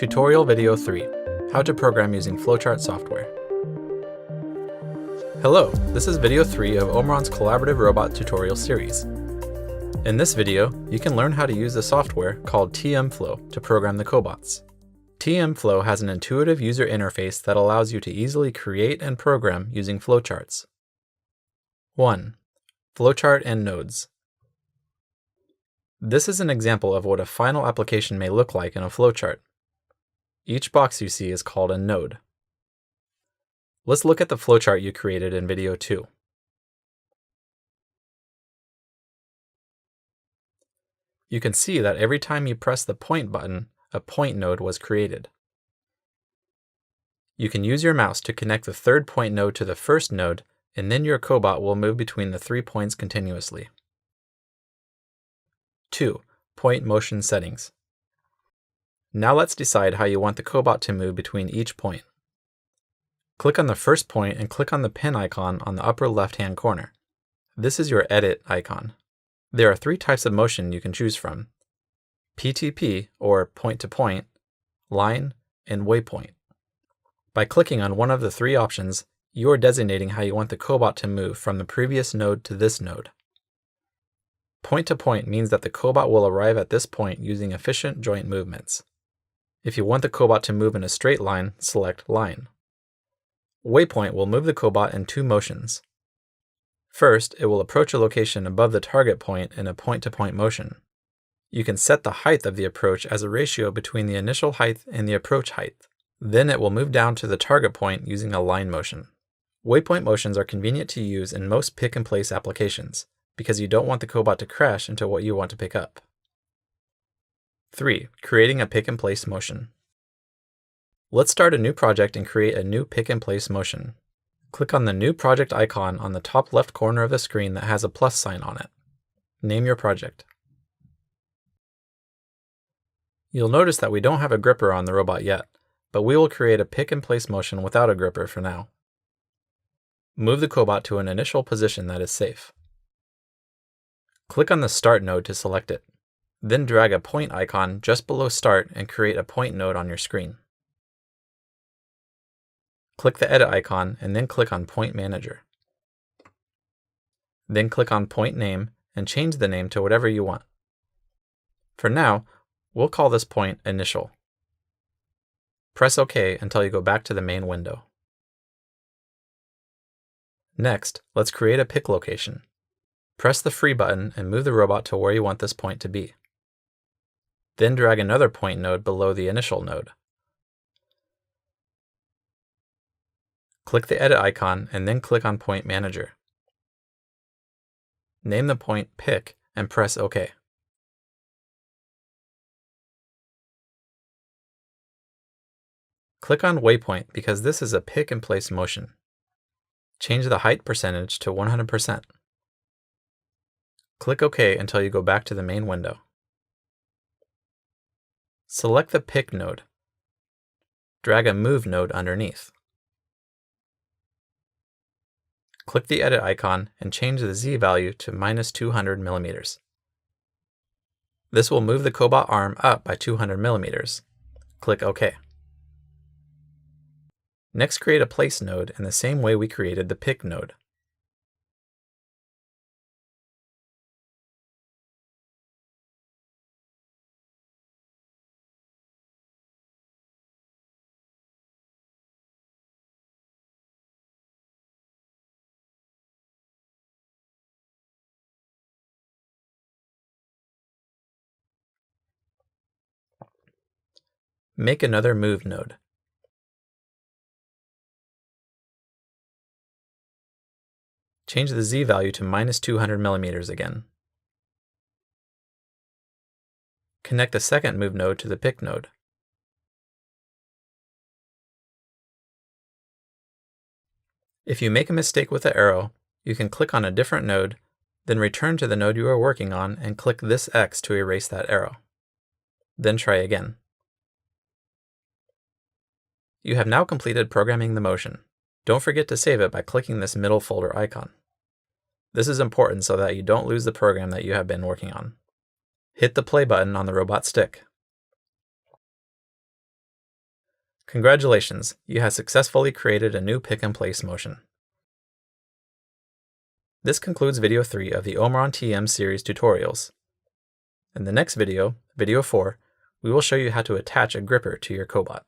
Tutorial Video 3, How to Program Using Flowchart Software. Hello, this is Video 3 of Omron's Collaborative Robot Tutorial Series. In this video, you can learn how to use a software called TMflow to program the Cobots. TMflow has an intuitive user interface that allows you to easily create and program using flowcharts. 1. Flowchart and nodes. This is an example of what a final application may look like in a flowchart. Each box you see is called a node. Let's look at the flowchart you created in Video 2. You can see that every time you press the point button, a point node was created. You can use your mouse to connect the third point node to the first node, and then your cobot will move between the 3 points continuously. 2. Point motion settings. Now let's decide how you want the cobot to move between each point. Click on the first point and click on the pen icon on the upper left-hand corner. This is your edit icon. There are 3 types of motion you can choose from: PTP, or point-to-point, line, and waypoint. By clicking on one of the 3 options, you are designating how you want the cobot to move from the previous node to this node. Point-to-point means that the cobot will arrive at this point using efficient joint movements. If you want the cobot to move in a straight line, select Line. Waypoint will move the cobot in 2 motions. First, it will approach a location above the target point in a point-to-point motion. You can set the height of the approach as a ratio between the initial height and the approach height. Then it will move down to the target point using a line motion. Waypoint motions are convenient to use in most pick-and-place applications, because you don't want the cobot to crash into what you want to pick up. 3. Creating a pick-and-place motion. Let's start a new project and create a new pick-and-place motion. Click on the New Project icon on the top left corner of the screen that has a plus sign on it. Name your project. You'll notice that we don't have a gripper on the robot yet, but we will create a pick-and-place motion without a gripper for now. Move the cobot to an initial position that is safe. Click on the Start node to select it. Then drag a point icon just below Start and create a point node on your screen. Click the Edit icon and then click on Point Manager. Then click on Point Name and change the name to whatever you want. For now, we'll call this point Initial. Press OK until you go back to the main window. Next, let's create a pick location. Press the Free button and move the robot to where you want this point to be. Then drag another point node below the initial node. Click the Edit icon and then click on Point Manager. Name the point Pick and press OK. Click on Waypoint because this is a pick-and-place motion. Change the height percentage to 100%. Click OK until you go back to the main window. Select the Pick node. Drag a Move node underneath. Click the Edit icon and change the Z value to -200 mm. This will move the cobot arm up by 200 mm. Click OK. Next, create a Place node in the same way we created the Pick node. Make another Move node. Change the Z value to -200 mm again. Connect the second Move node to the Pick node. If you make a mistake with the arrow, you can click on a different node, then return to the node you are working on and click this X to erase that arrow. Then try again. You have now completed programming the motion. Don't forget to save it by clicking this middle folder icon. This is important so that you don't lose the program that you have been working on. Hit the play button on the robot stick. Congratulations, you have successfully created a new pick and place motion. This concludes video 3 of the Omron TM series tutorials. In the next video, video 4, we will show you how to attach a gripper to your Cobot.